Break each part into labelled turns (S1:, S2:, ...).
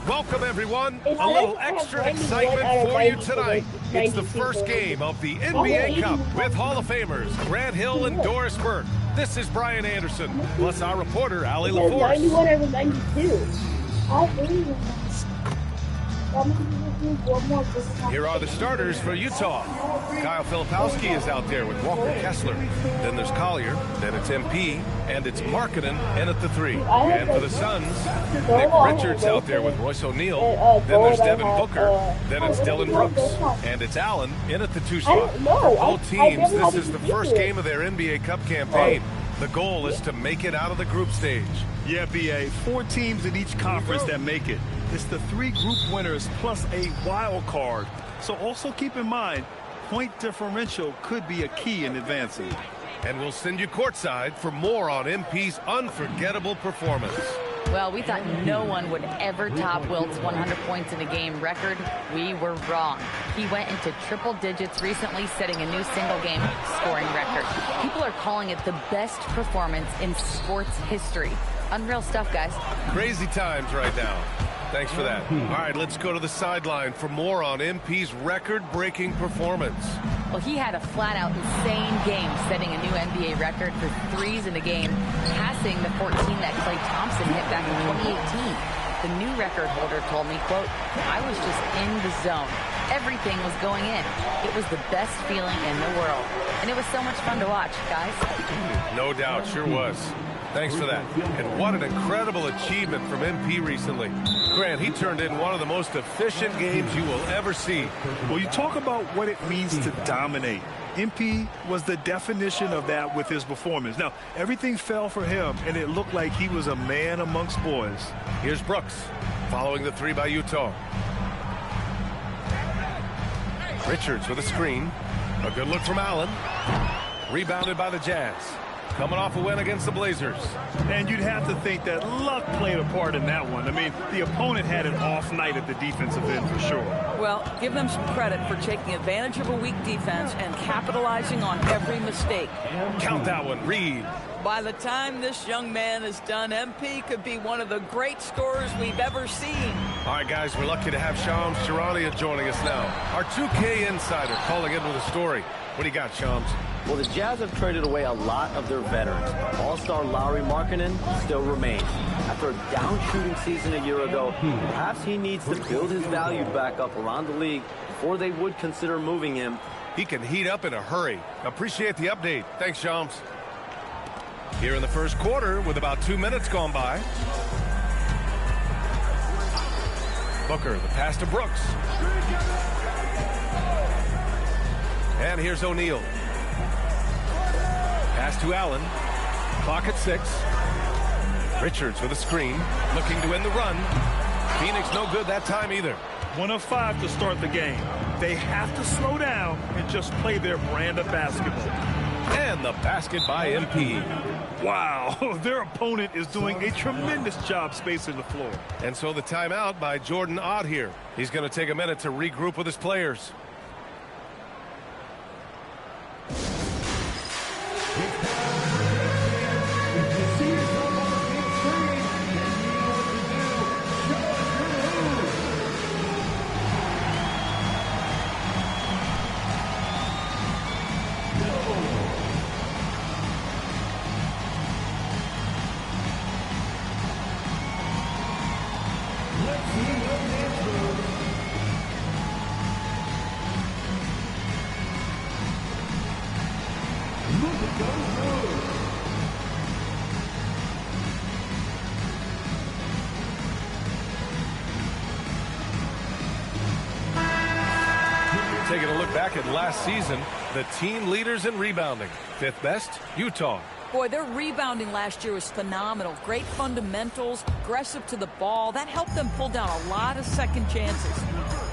S1: Welcome, everyone. A little extra excitement for you tonight. It's the first game of the NBA Cup with Hall of Famers Grant Hill and Doris Burke. This is Brian Anderson, plus our reporter, Allie LaForce.
S2: 91 over 92.
S1: Here are the starters for Utah. Kyle Filipowski is out there with Walker Kessler. Then there's Collier. Then it's MP. And it's Markkanen in at the 3. And for the Suns, Nick Richards out there with Royce O'Neal. Then there's Devin Booker. Then it's Dillon Brooks. And it's Allen in at the 2 spot. For both teams, this is the first game of their NBA Cup campaign. The goal is to make it out of the group stage.
S3: Yeah, B.A. 4 teams in each conference that make it. It's the 3 group winners plus a wild card. So also keep in mind, point differential could be a key in advancing.
S1: And we'll send you courtside for more on MP's unforgettable performance.
S4: Well, we thought no one would ever top Wilt's 100 points in a game record. We were wrong. He went into triple digits recently, setting a new single-game scoring record. People are calling it the best performance in sports history. Unreal stuff, guys.
S1: Crazy times right now. Thanks for that. All right, let's go to the sideline for more on MP's record-breaking performance.
S4: Well, he had a flat-out insane game, setting a new NBA record for threes in a game, passing the 14 that Klay Thompson hit back in 2018. The new record holder told me, quote, "I was just in the zone. Everything was going in. It was the best feeling in the world. And it was so much fun to watch, guys."
S1: No doubt, sure was. Thanks for that. And what an incredible achievement from MP recently. Grant, he turned in one of the most efficient games you will ever see.
S3: Well, you talk about what it means to dominate. MP was the definition of that with his performance. Now, everything fell for him, and it looked like he was a man amongst boys.
S1: Here's Brooks, following the 3 by Utah. Richards with a screen. A good look from Allen. Rebounded by the Jazz. Coming off a win against the Blazers.
S3: And you'd have to think that luck played a part in that one. I mean, the opponent had an off night at the defensive end for sure.
S5: Well, give them some credit for taking advantage of a weak defense and capitalizing on every mistake.
S1: Count that one, Reed.
S5: By the time this young man is done, MP could be one of the great scorers we've ever seen.
S1: All right, guys, we're lucky to have Shams Charania joining us now. Our 2K insider calling in with a story. What do you got, Shams?
S6: Well, the Jazz have traded away a lot of their veterans. All-star Lauri Markkanen still remains. After a down shooting season a year ago, perhaps he needs to build his value back up around the league before they would consider moving him.
S1: He can heat up in a hurry. Appreciate the update. Thanks, Shams. Here in the first quarter, with about 2 minutes gone by. Booker, the pass to Brooks. And here's O'Neal. Pass to Allen. Clock at 6. Richards with a screen, looking to win the run. Phoenix no good that time either.
S3: 1 of 5 to start the game. They have to slow down and just play their brand of basketball.
S1: And the basket by MP.
S3: Wow, their opponent is doing a tremendous job spacing the floor.
S1: And so the timeout by Jordan Ott here. He's going to take a minute to regroup with his players. Taking a look back at last season, the team leaders in rebounding. 5th best, Utah.
S5: Boy, their rebounding last year was phenomenal. Great fundamentals, aggressive to the ball. That helped them pull down a lot of second chances.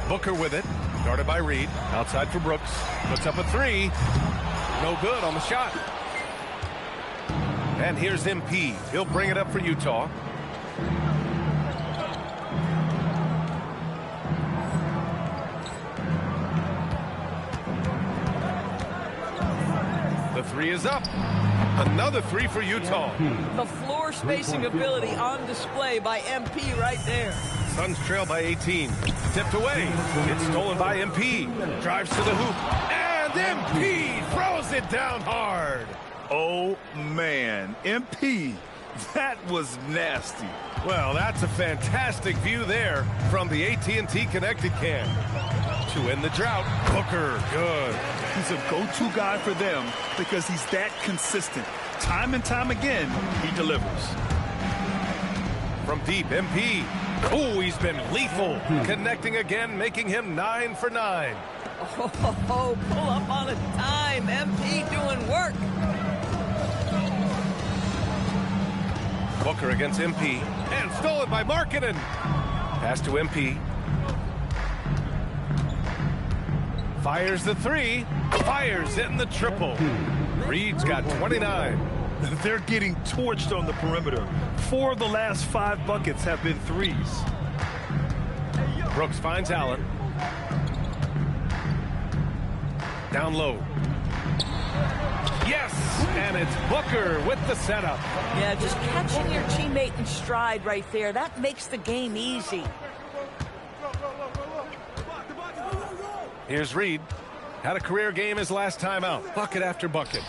S1: Booker with it, guarded by Reed. Outside for Brooks. Puts up a 3. No good on the shot. And here's MP. He'll bring it up for Utah. The 3 is up. Another three for Utah.
S5: The floor spacing ability on display by MP right there.
S1: Suns trail by 18. Tipped away. It's stolen by MP. Drives to the hoop. And MP throws it down hard.
S3: Oh, man. MP, that was nasty.
S1: Well, that's a fantastic view there from the AT&T Connected Cam. To end the drought, Booker, good.
S3: He's a go-to guy for them because he's that consistent. Time and time again, he delivers.
S1: From deep, MP. Oh, he's been lethal. Connecting again, making him 9 for 9.
S5: Oh, pull up on a dime. MP doing work.
S1: Booker against MP. And stolen by Markkanen. Pass to MP. Fires the three. Fires in the triple. Reed's got 29.
S3: They're getting torched on the perimeter. 4 of the last 5 buckets have been threes.
S1: Brooks finds Allen. Down low. Yes! And it's Booker with the setup.
S5: Yeah, just catching your teammate in stride right there. That makes the game easy.
S1: Here's Reed. Had a career game his last time out. Bucket after bucket.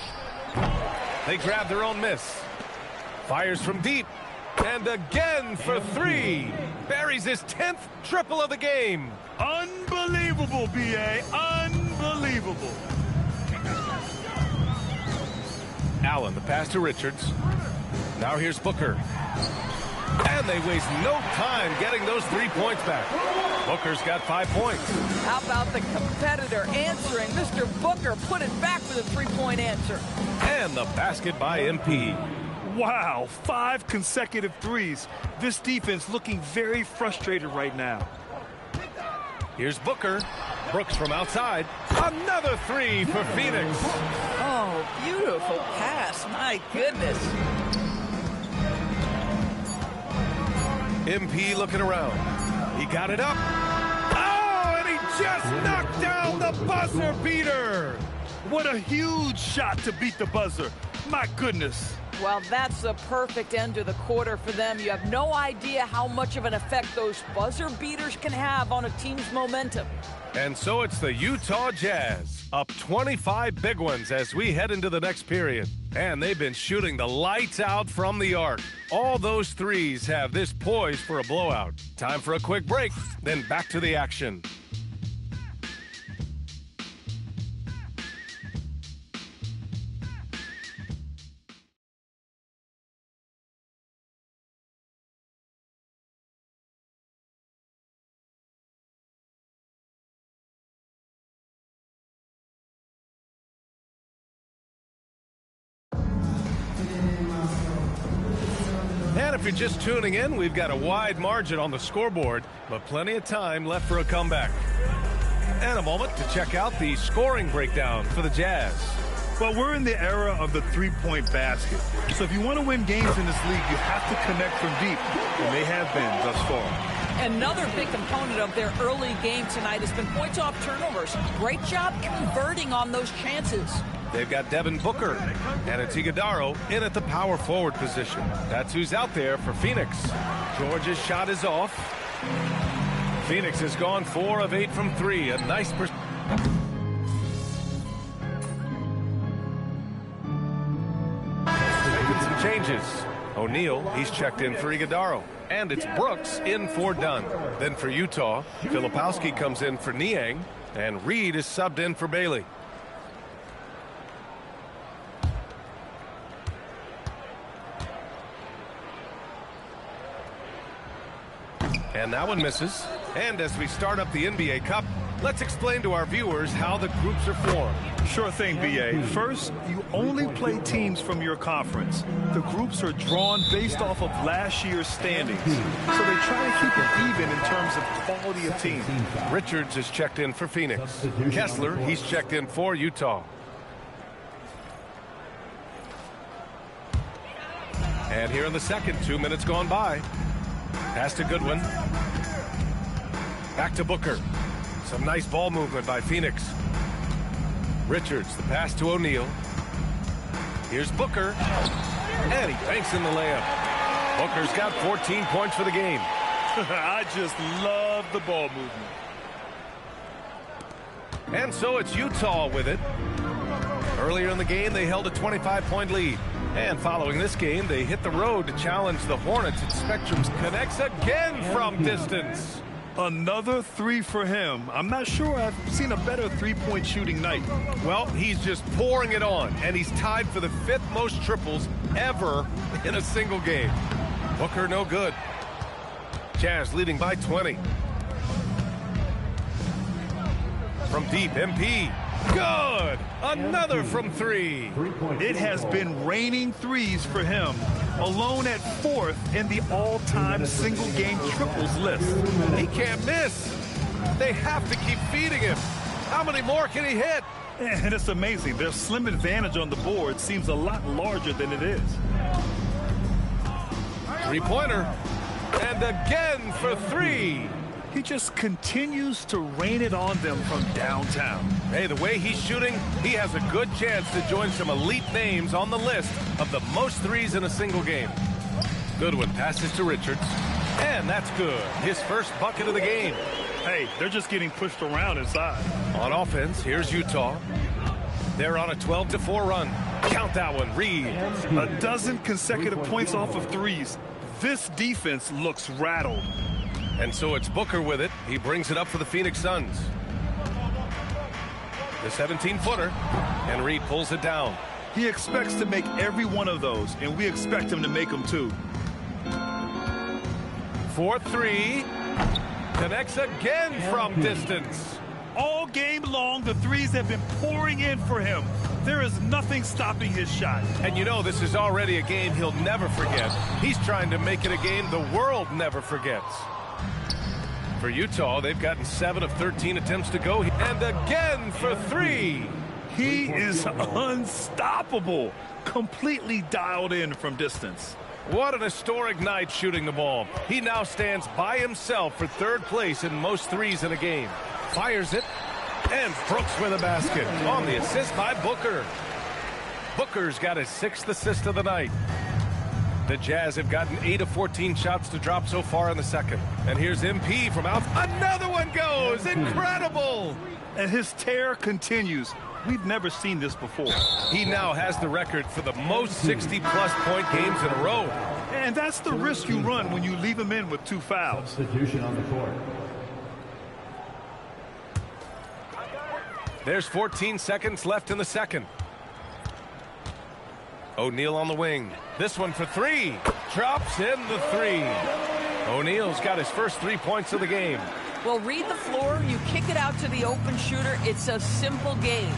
S1: They grab their own miss. Fires from deep. And again for 3. Buries his 10th triple of the game.
S3: Unbelievable, B.A. Unbelievable.
S1: Allen, the pass to Richards. Now here's Booker. And they waste no time getting those 3 points back. Booker's got 5 points.
S5: How about the competitor answering? Mr. Booker put it back with a three-point answer.
S1: And the basket by MP.
S3: Wow, 5 consecutive threes. This defense looking very frustrated right now.
S1: Here's Booker. Brooks from outside. Another 3 for Phoenix.
S5: Oh, beautiful pass. My goodness.
S1: MP looking around. He got it up. Oh, and he just knocked down the buzzer beater.
S3: What a huge shot to beat the buzzer. My goodness.
S5: Well, that's the perfect end to the quarter for them. You have no idea how much of an effect those buzzer beaters can have on a team's momentum.
S1: And so it's the Utah Jazz, up 25 big ones as we head into the next period. And they've been shooting the lights out from the arc. All those threes have this poised for a blowout. Time for a quick break, then back to the action. And if you're just tuning in, we've got a wide margin on the scoreboard, but plenty of time left for a comeback. And a moment to check out the scoring breakdown for the Jazz.
S3: Well, we're in the era of the three-point basket. So if you want to win games in this league, you have to connect from deep, and they have been thus far.
S5: Another big component of their early game tonight has been points off turnovers. Great job converting on those chances.
S1: They've got Devin Booker and it's Iguodala in at the power forward position. That's who's out there for Phoenix. George's shot is off. Phoenix has gone 4 of 8 from 3. A nice making some changes. O'Neal, he's checked in for Iguodala. And it's Brooks in for Dunn. Then for Utah, Filipowski comes in for Niang. And Reed is subbed in for Bailey. And that one misses. And as we start up the NBA Cup, let's explain to our viewers how the groups are formed.
S3: Sure thing, B.A. First, you only play teams from your conference. The groups are drawn based off of last year's standings. So they try to keep it even in terms of quality of team.
S1: Richards is checked in for Phoenix. Kessler, he's checked in for Utah. And here in the second, 2 minutes gone by. Pass to Goodwin. Back to Booker. Some nice ball movement by Phoenix. Richards, the pass to O'Neal. Here's Booker. And he banks in the layup. Booker's got 14 points for the game.
S3: I just love the ball movement.
S1: And so it's Utah with it. Earlier in the game, they held a 25-point lead. And following this game, they hit the road to challenge the Hornets. And Spectrum's connects again from distance.
S3: Another three for him. I'm not sure I've seen a better three-point shooting night.
S1: Well, he's just pouring it on, and he's tied for the 5th most triples ever in a single game. Booker no good. Jazz leading by 20. From deep, MP. Good! Another from 3.
S3: It has been raining threes for him. Alone at 4th in the all-time single-game triples list.
S1: He can't miss. They have to keep feeding him. How many more can he hit?
S3: And it's amazing. Their slim advantage on the board seems a lot larger than it is.
S1: Three-pointer. And again for 3.
S3: He just continues to rain it on them from downtown.
S1: Hey, the way he's shooting, he has a good chance to join some elite names on the list of the most threes in a single game. Goodwin passes to Richards. And that's good. His first bucket of the game.
S3: Hey, they're just getting pushed around inside.
S1: On offense, here's Utah. They're on a 12-4 run. Count that one, Reed.
S3: A dozen consecutive points off of threes. This defense looks rattled.
S1: And so it's Booker with it. He brings it up for the Phoenix Suns. The 17-footer. And Reed pulls it down.
S3: He expects to make every one of those, and we expect him to make them too.
S1: 4-3. Connects again from distance.
S3: All game long, the threes have been pouring in for him. There is nothing stopping his shot.
S1: And you know this is already a game he'll never forget. He's trying to make it a game the world never forgets. For Utah, they've gotten 7 of 13 attempts to go. And again for 3.
S3: He is unstoppable. Completely dialed in from distance.
S1: What an historic night shooting the ball. He now stands by himself for 3rd place in most threes in a game. Fires it. And Brooks with a basket on the assist by Booker. Booker's got his 6th assist of the night. The Jazz have gotten 8 of 14 shots to drop so far in the second. And here's MP from out. Another one goes. Incredible.
S3: And his tear continues. We've never seen this before.
S1: He now has the record for the most 60-plus point games in a row.
S3: And that's the risk you run when you leave him in with 2 fouls.
S2: Substitution on the court.
S1: There's 14 seconds left in the second. O'Neal on the wing. This one for 3. Drops in the 3. O'Neal's got his first 3 points of the game.
S5: Well, read the floor. You kick it out to the open shooter. It's a simple game.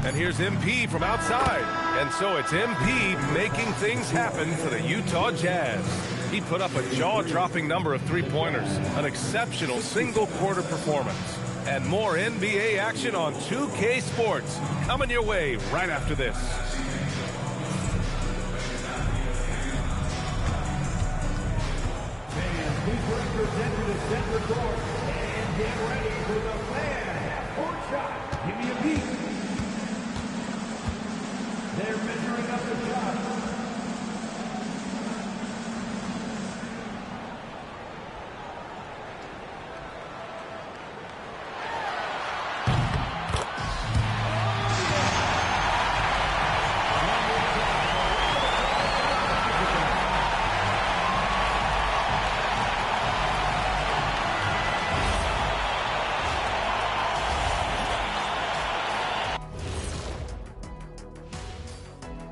S1: And here's MP from outside. And so it's MP making things happen for the Utah Jazz. He put up a jaw-dropping number of 3-pointers. An exceptional single-quarter performance. And more NBA action on 2K Sports. Coming your way right after this.
S2: Represent to the center court and get ready for the fan half-court shot. Give me a beat. They're measuring up the shot.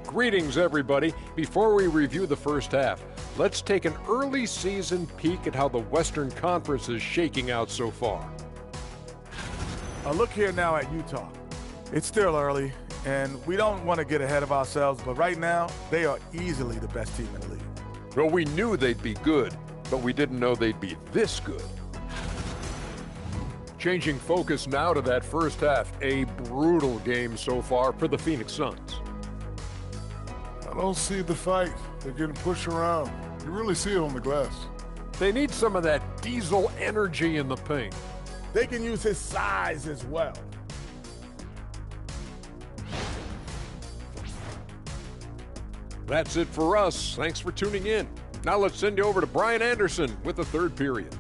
S7: Greetings, everybody. Before we review the first half, let's take an early season peek at how the Western Conference is shaking out so far.
S8: Look here now at Utah. It's still early, and we don't want to get ahead of ourselves, but right now, they are easily the best team in the league.
S7: Well, we knew they'd be good, but we didn't know they'd be this good. Changing focus now to that first half, a brutal game so far for the Phoenix Suns.
S9: I don't see the fight. They're getting pushed around. You really see it on the glass.
S7: They need some of that diesel energy in the paint.
S8: They can use his size as well.
S7: That's it for us. Thanks for tuning in. Now let's send you over to Brian Anderson with the third period.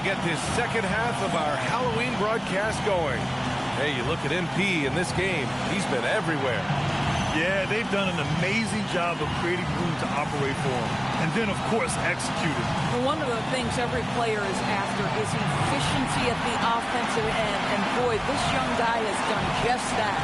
S1: Get this second half of our Halloween broadcast going. Hey, you look at MP in this game, he's been everywhere.
S3: Yeah, they've done an amazing job of creating room to operate for him. And then, of course, executed.
S5: Well, one of the things every player is after is efficiency at the offensive end. And boy, this young guy has done just that.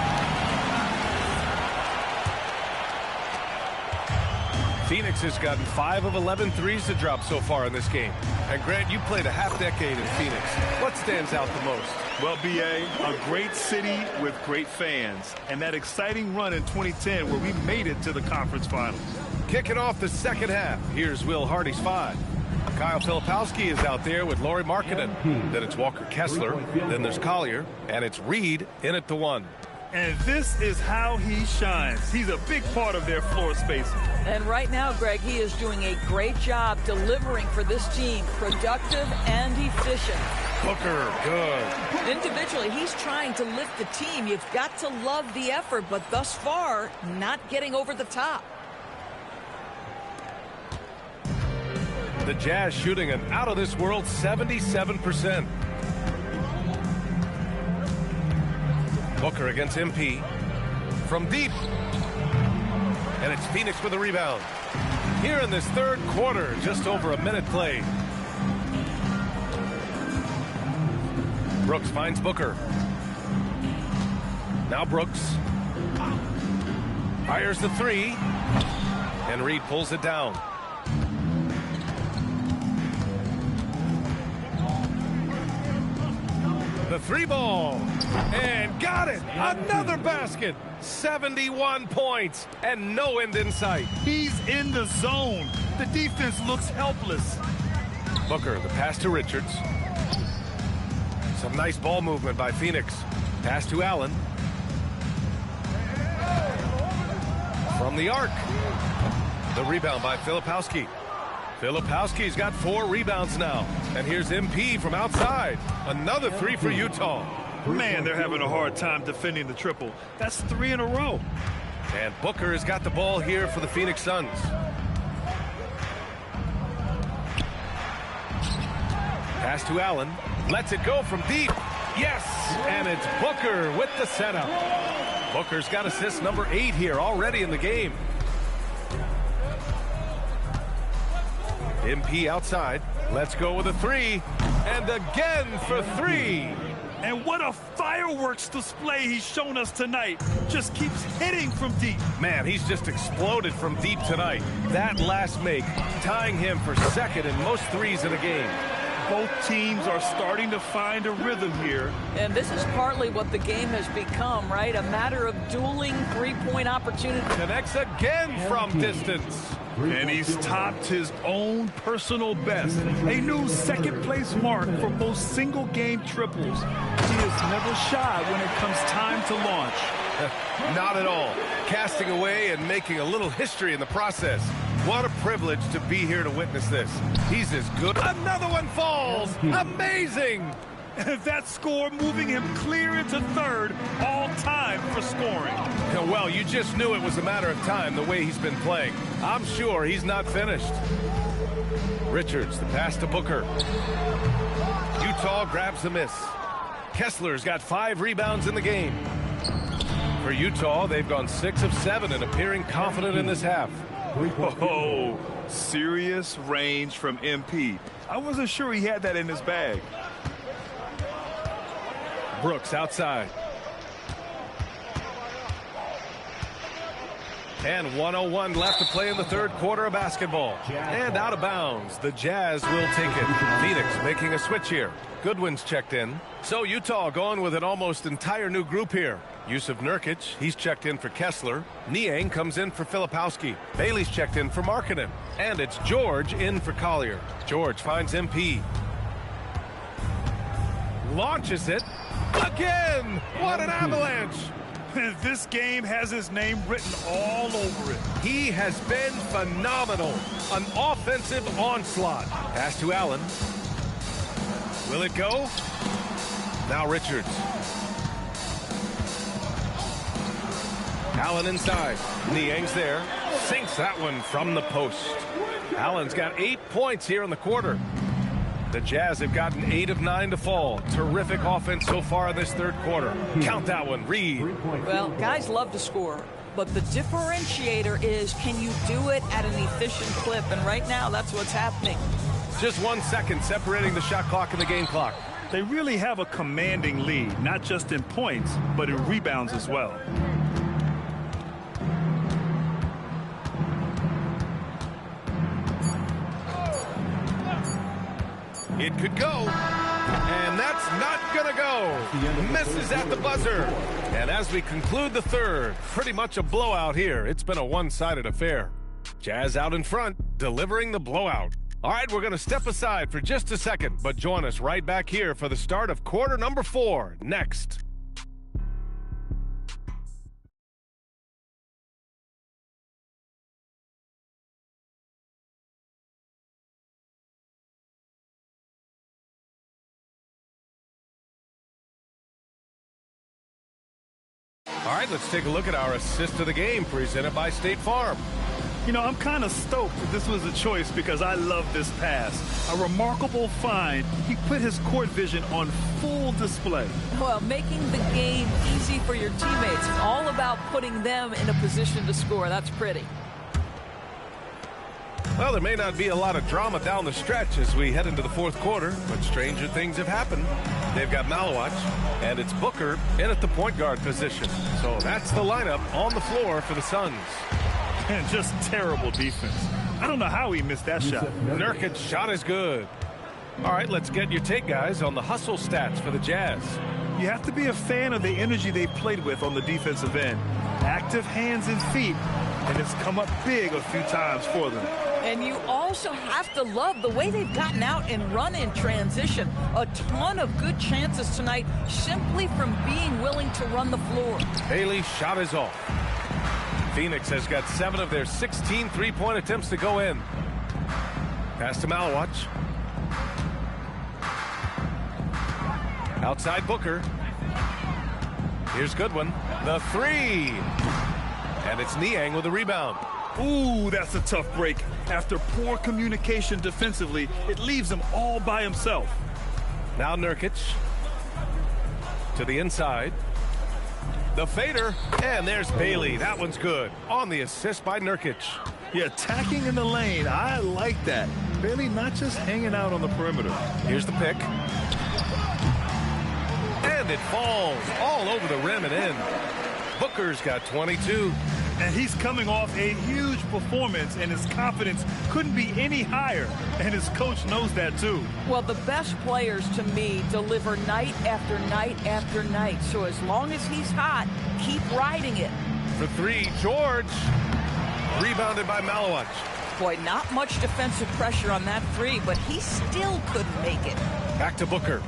S1: Phoenix has gotten 5 of 11 threes to drop so far in this game. And Grant, you played a half decade in Phoenix. What stands out the most?
S3: Well, B.A., a great city with great fans. And that exciting run in 2010 where we made it to the conference finals.
S1: Kicking off the second half, here's Will Hardy's 5. Kyle Filipowski is out there with Lauri Markkanen. Then it's Walker Kessler. Then there's Collier. And it's Reed in at the 1.
S3: And this is how he shines. He's a big part of their floor spacing.
S5: And right now, Greg, he is doing a great job delivering for this team, productive and efficient.
S1: Booker, good.
S5: Individually, he's trying to lift the team. You've got to love the effort, but thus far, not getting over the top.
S1: The Jazz shooting an out-of-this-world 77%. Booker against MP. From deep. And it's Phoenix with a rebound. Here in this third quarter, just over a minute played. Brooks finds Booker. Now Brooks. Fires the 3. And Reed pulls it down. The 3 ball. And got it. Another basket. 71 points. And no end in sight.
S3: He's in the zone. The defense looks helpless.
S1: Booker, the pass to Richards. Some nice ball movement by Phoenix. Pass to Allen. From the arc. The rebound by Filipowski. Filipowski's got 4 rebounds now. And here's MP from outside. Another 3 for Utah.
S3: Man, they're having a hard time defending the triple. That's 3 in a row.
S1: And Booker has got the ball here for the Phoenix Suns. Pass to Allen. Lets it go from deep. Yes! And it's Booker with the setup. Booker's got assist number 8 here already in the game. MP outside. Let's go with a 3. And again for 3.
S3: And what a fireworks display he's shown us tonight. Just keeps hitting from deep.
S1: Man, he's just exploded from deep tonight. That last make, tying him for second in most threes in a game.
S3: Both teams are starting to find a rhythm here.
S5: And this is partly what the game has become, right? A matter of dueling three-point opportunity.
S1: Connects again from distance.
S3: And he's topped his own personal best. A new second-place mark for most single-game triples. He is never shy when it comes time to launch.
S1: Not at all. Casting away and making a little history in the process. What a privilege to be here to witness this. He's as good. Another one falls. Amazing.
S3: That score moving him clear into third, all time for scoring.
S1: Well, you just knew it was a matter of time the way he's been playing. I'm sure he's not finished. Richards, the pass to Booker. Utah grabs the miss. Kessler's got 5 rebounds in the game. For Utah, they've gone 6 of 7 and appearing confident in this half.
S3: Oh, serious range from MP. I wasn't sure he had that in his bag.
S1: Brooks outside. And 1:01 left to play in the third quarter of basketball. And out of bounds. The Jazz will take it. Phoenix making a switch here. Goodwin's checked in. So Utah going with an almost entire new group here. Yusuf Nurkic, he's checked in for Kessler. Niang comes in for Filipowski. Bailey's checked in for Markkanen. And it's George in for Collier. George finds MP. Launches it. Again! What an avalanche!
S3: This game has his name written all over it.
S1: He has been phenomenal. An offensive onslaught. Pass to Allen. Will it go? Now Richards. Allen inside. Niang's there. Sinks that one from the post. Allen's got 8 points here in the quarter. The Jazz have gotten 8 of 9 to fall. Terrific offense so far in this third quarter. Count that one, Reed.
S5: Well, guys love to score, but the differentiator is, can you do it at an efficient clip? And right now, that's what's happening.
S1: Just 1 second separating the shot clock and the game clock.
S3: They really have a commanding lead, not just in points, but in rebounds as well.
S1: It could go, and that's not going to go. Misses at the buzzer. And as we conclude the third, pretty much a blowout here. It's been a one-sided affair. Jazz out in front, delivering the blowout. All right, we're going to step aside for just a second, but join us right back here for the start of quarter number 4 next. All right, let's take a look at our assist of the game presented by State Farm.
S3: You know, I'm kind of stoked that this was a choice because I love this pass. A remarkable find. He put his court vision on full display.
S5: Well, making the game easy for your teammates. It's all about putting them in a position to score. That's pretty.
S1: Well, there may not be a lot of drama down the stretch as we head into the fourth quarter, but stranger things have happened. They've got Malawach, and it's Booker in at the point guard position. So that's the lineup on the floor for the Suns.
S3: And just terrible defense. I don't know how he missed that shot.
S1: Nurkic's shot is good. All right, let's get your take, guys, on the hustle stats for the Jazz.
S3: You have to be a fan of the energy they've played with on the defensive end. Active hands and feet, and it's come up big a few times for them.
S5: And you also have to love the way they've gotten out and run in transition. A ton of good chances tonight simply from being willing to run the floor.
S1: Bailey's shot is off. Phoenix has got 7 of their 16 three-point attempts to go in. Pass to Malawach. Outside Booker. Here's Goodwin. The 3. And it's Niang with the rebound.
S3: Ooh, that's a tough break. After poor communication defensively, it leaves him all by himself.
S1: Now Nurkic. To the inside. The fader. And there's Bailey. That one's good. On the assist by Nurkic.
S3: Yeah, attacking in the lane. I like that. Bailey not just hanging out on the perimeter.
S1: Here's the pick. And it falls all over the rim and in. Booker's got 22.
S3: And he's coming off a huge performance, and his confidence couldn't be any higher. And his coach knows that, too.
S5: Well, the best players, to me, deliver night after night after night. So as long as he's hot, keep riding it.
S1: For 3, George. Rebounded by Malawach.
S5: Boy, not much defensive pressure on that 3, but he still couldn't make it.
S1: Back to Booker.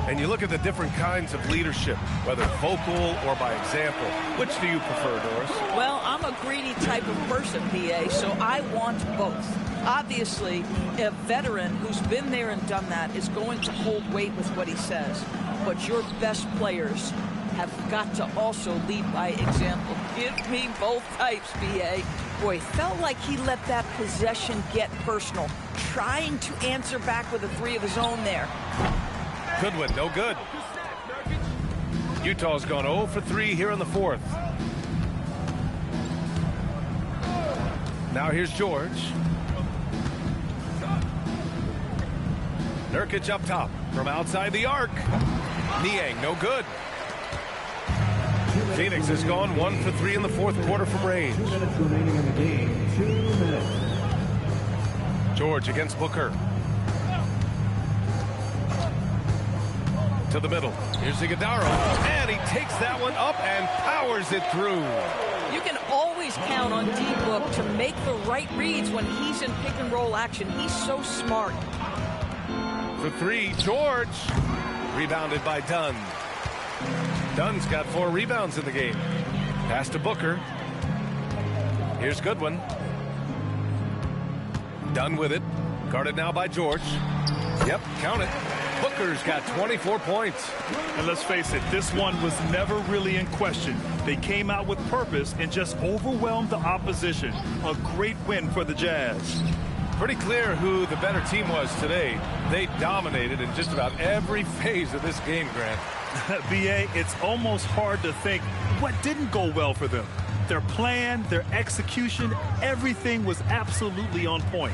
S1: And you look at the different kinds of leadership, whether vocal or by example. Which do you prefer, Doris?
S5: Well, I'm a greedy type of person, PA, so I want both. Obviously, a veteran who's been there and done that is going to hold weight with what he says. But your best players have got to also lead by example. Give me both types, PA. Boy, felt like he let that possession get personal, trying to answer back with a 3 of his own there.
S1: Goodwin, no good. Utah's gone 0 for 3 here in the fourth. Now here's George. Nurkic up top from outside the arc. Niang, no good. Phoenix has gone 1 for 3 in the fourth quarter from range.
S2: 2 minutes remaining in the game. 2 minutes.
S1: George against Booker. To the middle. Here's Iguodala. And he takes that one up and powers it through.
S5: You can always count on D-Book to make the right reads when he's in pick and roll action. He's so smart.
S1: For 3, George. Rebounded by Dunn. Dunn's got 4 rebounds in the game. Pass to Booker. Here's Goodwin. Dunn with it. Guarded now by George. Yep, count it. Booker's got 24 points.
S3: And let's face it, this one was never really in question. They came out with purpose and just overwhelmed the opposition. A great win for the Jazz.
S1: Pretty clear who the better team was today. They dominated in just about every phase of this game, Grant.
S3: B.A., it's almost hard to think what didn't go well for them. Their plan, their execution, everything was absolutely on point.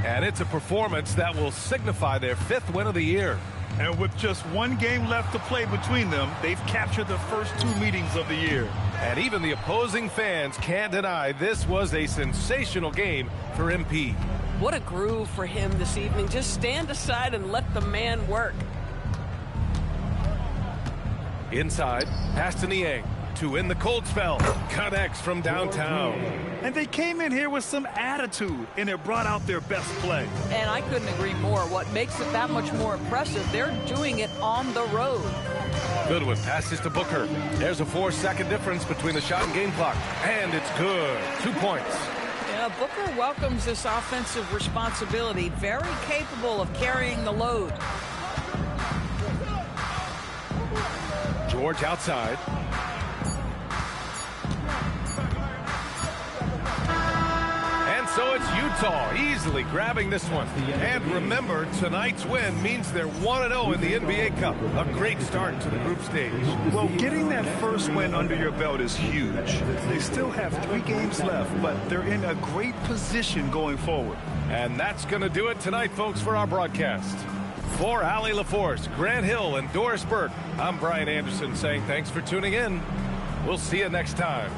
S1: And it's a performance that will signify their 5th win of the year.
S3: And with just 1 game left to play between them, they've captured the first 2 meetings of the year.
S1: And even the opposing fans can't deny this was a sensational game for MP.
S10: What a groove for him this evening. Just stand aside and let the man work.
S1: Inside, pass to Niang to win the cold spell. Connects from downtown.
S3: And they came in here with some attitude, and it brought out their best play.
S5: And I couldn't agree more. What makes it that much more impressive, they're doing it on the road.
S1: Goodwin passes to Booker. There's a 4-second difference between the shot and game clock. And it's good. 2 points.
S5: Yeah, Booker welcomes this offensive responsibility. Very capable of carrying the load.
S1: George outside. And so it's Utah easily grabbing this one. And remember, tonight's win means they're 1-0 in the NBA Cup. A great start to the group stage.
S3: Well, getting that first win under your belt is huge. They still have 3 games left, but they're in a great position going forward.
S1: And that's going to do it tonight, folks, for our broadcast. For Allie LaForce, Grant Hill, and Doris Burke, I'm Brian Anderson saying thanks for tuning in. We'll see you next time.